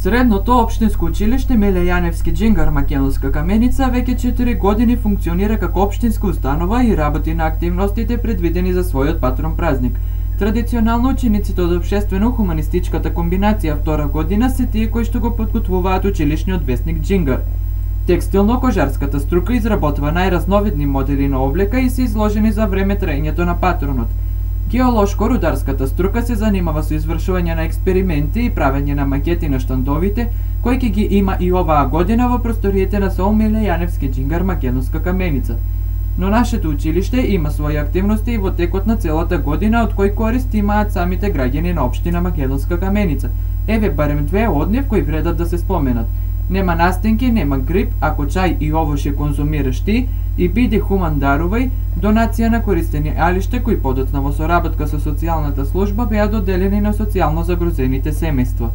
Средното општинско училиште Миле Јаневски Џингар Македонска Каменица веќе 4 години функционира како општинска установа и работи на активностите предвидени за својот патрон празник. Традиционално учениците од општествено-хуманистичката комбинација втора година се тие кои што го подготвуваат училишниот весник Џингар. Текстилно-кожарската струка изработва најразновидни модели на облека и се изложени за време траењето на патронот. Геолошко-рударската струка се занимава со извршување на експерименти и правење на макети на штандовите, кои ќе ги има и оваа година во просториите на СОУ Миле Јаневски Џингар Македонска Каменица. Но нашето училиште има своји активности и во текот на целата година, од кои корист имаат самите граѓани на општина Македонска Каменица. Еве барем две од нив кои вредат да се споменат. Нема настенки, нема грип, ако чај и овош ја конзумираш ти, и биди хуман дарувај, донација на користени алишта кои подоцна во соработка со социјалната служба беа доделени на социјално загрозените семејства.